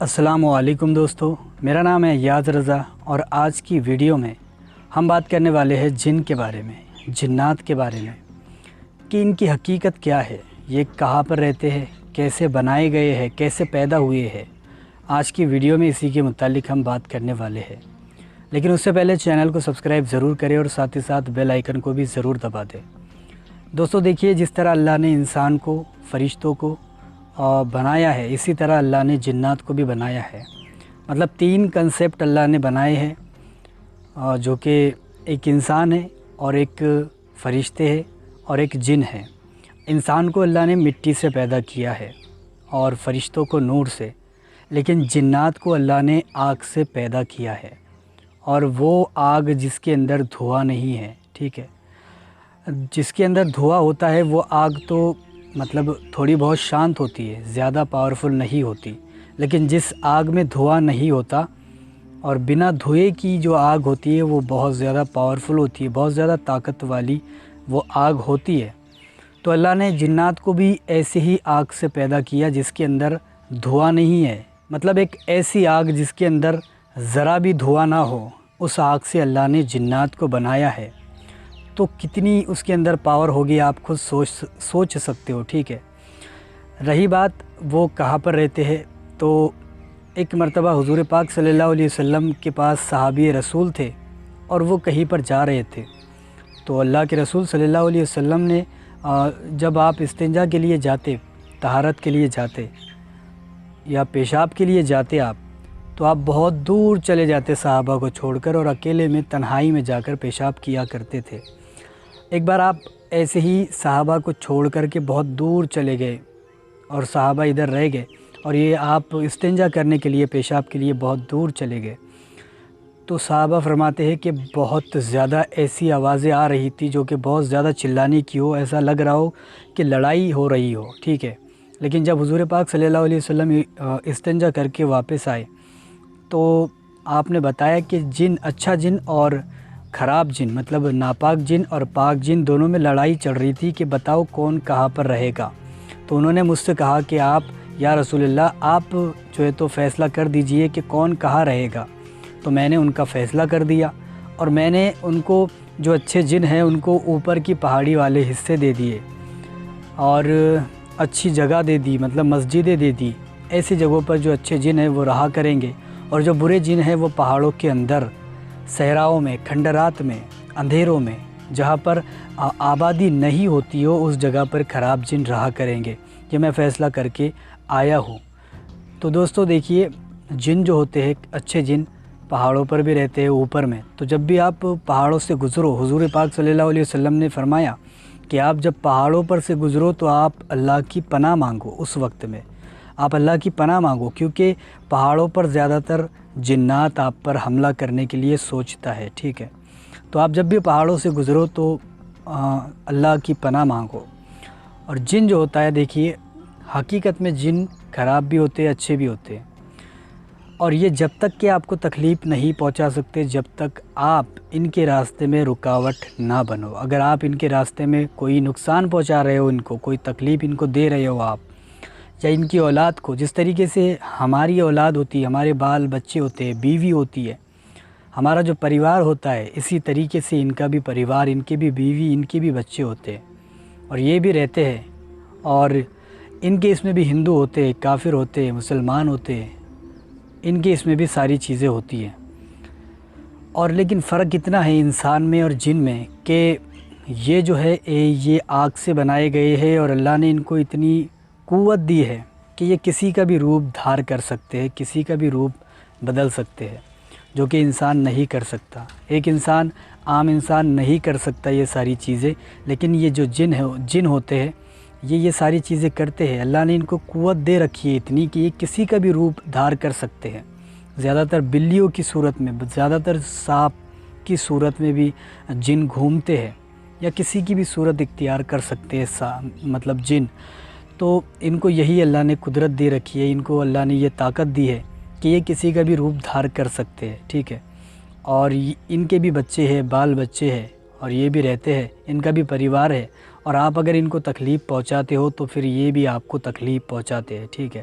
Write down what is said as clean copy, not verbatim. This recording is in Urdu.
السلام علیکم دوستو، میرا نام ہے یاز رضا اور آج کی ویڈیو میں ہم بات کرنے والے ہیں جن کے بارے میں، جنات کے بارے میں کہ ان کی حقیقت کیا ہے، یہ کہاں پر رہتے ہیں، کیسے بنائے گئے ہیں، کیسے پیدا ہوئے ہیں۔ آج کی ویڈیو میں اسی کے متعلق ہم بات کرنے والے ہیں، لیکن اس سے پہلے چینل کو سبسکرائب ضرور کریں اور ساتھ ہی ساتھ بیل آئیکن کو بھی ضرور دبا دیں۔ دوستو دیکھیے، جس طرح اللہ نے انسان کو، فرشتوں کو بنایا ہے، اسی طرح اللہ نے جنات کو بھی بنایا ہے۔ مطلب 3 کنسیپٹ اللہ نے بنائے ہیں، جو کہ ایک انسان ہے اور ایک فرشتے ہے اور ایک جن ہے۔ انسان کو اللہ نے مٹی سے پیدا کیا ہے اور فرشتوں کو نور سے، لیکن جنات کو اللہ نے آگ سے پیدا کیا ہے، اور وہ آگ جس کے اندر دھواں نہیں ہے، ٹھیک ہے۔ جس کے اندر دھواں ہوتا ہے وہ آگ تو مطلب تھوڑی بہت شانت ہوتی ہے، زیادہ پاورفل نہیں ہوتی، لیکن جس آگ میں دھواں نہیں ہوتا اور بنا دھوئے کی جو آگ ہوتی ہے وہ بہت زیادہ پاورفل ہوتی ہے، بہت زیادہ طاقت والی وہ آگ ہوتی ہے۔ تو اللہ نے جنات کو بھی ایسے ہی آگ سے پیدا کیا جس کے اندر دھواں نہیں ہے، مطلب ایک ایسی آگ جس کے اندر ذرا بھی دھواں نہ ہو، اس آگ سے اللہ نے جنات کو بنایا ہے۔ تو کتنی اس کے اندر پاور ہوگی آپ خود سوچ سکتے ہو، ٹھیک ہے۔ رہی بات وہ کہاں پر رہتے ہیں، تو ایک مرتبہ حضور پاک صلی اللہ علیہ وسلم کے پاس صحابی رسول تھے اور وہ کہیں پر جا رہے تھے، تو اللہ کے رسول صلی اللہ علیہ وسلم نے جب آپ استنجا کے لیے جاتے، طہارت کے لیے جاتے یا پیشاب کے لیے جاتے آپ، تو آپ بہت دور چلے جاتے صحابہ کو چھوڑ کر اور اکیلے میں تنہائی میں جا کر پیشاب کیا کرتے تھے۔ ایک بار آپ ایسے ہی صحابہ کو چھوڑ کر کے بہت دور چلے گئے اور صحابہ ادھر رہ گئے، اور یہ آپ استنجا کرنے کے لیے، پیشاب کے لیے بہت دور چلے گئے۔ تو صحابہ فرماتے ہیں کہ بہت زیادہ ایسی آوازیں آ رہی تھی جو کہ بہت زیادہ چلانے کی ہو، ایسا لگ رہا ہو کہ لڑائی ہو رہی ہو، ٹھیک ہے۔ لیکن جب حضور پاک صلی اللہ علیہ وسلم استنجا کر کے واپس آئے تو آپ نے بتایا کہ جن، اچھا جن اور خراب جن، مطلب ناپاک جن اور پاک جن دونوں میں لڑائی چل رہی تھی کہ بتاؤ کون کہاں پر رہے گا۔ تو انہوں نے مجھ سے کہا کہ آپ یا رسول اللہ، آپ جو ہے تو فیصلہ کر دیجئے کہ کون کہاں رہے گا۔ تو میں نے ان کا فیصلہ کر دیا اور میں نے ان کو، جو اچھے جن ہیں، ان کو اوپر کی پہاڑی والے حصے دے دیے اور اچھی جگہ دے دی، مطلب مسجدیں دے دی۔ ایسی جگہوں پر جو اچھے جن ہیں وہ رہا کریں گے، اور جو برے جن ہیں وہ پہاڑوں کے اندر، صحراؤں میں، کھنڈرات میں، اندھیروں میں، جہاں پر آبادی نہیں ہوتی ہو، اس جگہ پر خراب جن رہا کریں گے۔ یہ میں فیصلہ کر کے آیا ہوں۔ تو دوستو دیکھیے، جن جو ہوتے ہیں، اچھے جن پہاڑوں پر بھی رہتے ہیں، اوپر میں۔ تو جب بھی آپ پہاڑوں سے گزرو، حضور پاک صلی اللہ علیہ وسلم نے فرمایا کہ آپ جب پہاڑوں پر سے گزرو تو آپ اللہ کی پناہ مانگو، اس وقت میں آپ اللہ کی پناہ مانگو، کیونکہ پہاڑوں پر زیادہ تر جنات آپ پر حملہ کرنے کے لیے سوچتا ہے، ٹھیک ہے۔ تو آپ جب بھی پہاڑوں سے گزرو تو اللہ کی پناہ مانگو۔ اور جن جو ہوتا ہے، دیکھیے حقیقت میں جن خراب بھی ہوتے ہیں، اچھے بھی ہوتے ہیں، اور یہ جب تک کہ آپ کو تکلیف نہیں پہنچا سکتے، جب تک آپ ان کے راستے میں رکاوٹ نہ بنو۔ اگر آپ ان کے راستے میں کوئی نقصان پہنچا رہے ہو، ان کو کوئی تکلیف ان کو دے رہے ہو آپ، یا ان کی اولاد کو، جس طریقے سے ہماری اولاد ہوتی ہے، ہمارے بال بچے ہوتے ہیں، بیوی ہوتی ہے، ہمارا جو پریوار ہوتا ہے، اسی طریقے سے ان کا بھی پریوار، ان کی بھی بیوی، ان کے بھی بچے ہوتے ہیں، اور یہ بھی رہتے ہیں، اور ان کے اس میں بھی ہندو ہوتے ہیں، کافر ہوتے ہیں، مسلمان ہوتے ہیں، ان کے اس میں بھی ساری چیزیں ہوتی ہیں۔ اور لیکن فرق اتنا ہے انسان میں اور جن میں کہ یہ جو ہے یہ آگ سے بنائے گئے ہیں، اور اللہ نے ان کو اتنی قوت دی ہے کہ یہ کسی کا بھی روپ دھار کر سکتے ہیں، کسی کا بھی روپ بدل سکتے ہیں، جو کہ انسان نہیں کر سکتا۔ ایک انسان، عام انسان نہیں کر سکتا یہ ساری چیزیں، لیکن یہ جو جن ہوتے ہیں یہ ساری چیزیں کرتے ہیں۔ اللہ نے ان کو قوت دے رکھی ہے اتنی کہ یہ کسی کا بھی روپ دھار کر سکتے ہیں۔ زیادہ تر بلیوں کی صورت میں، زیادہ تر سانپ کی صورت میں بھی جن گھومتے ہیں، یا کسی کی بھی صورت اختیار کر سکتے ہیں، مطلب جن۔ تو ان کو یہی اللہ نے قدرت دے رکھی ہے، ان کو اللہ نے یہ طاقت دی ہے کہ یہ کسی کا بھی روپ دھار کر سکتے ہیں، ٹھیک ہے۔ اور ان کے بھی بچے ہیں، بال بچے ہیں، اور یہ بھی رہتے ہیں، ان کا بھی پریوار ہے، اور آپ اگر ان کو تکلیف پہنچاتے ہو تو پھر یہ بھی آپ کو تکلیف پہنچاتے ہیں، ٹھیک ہے۔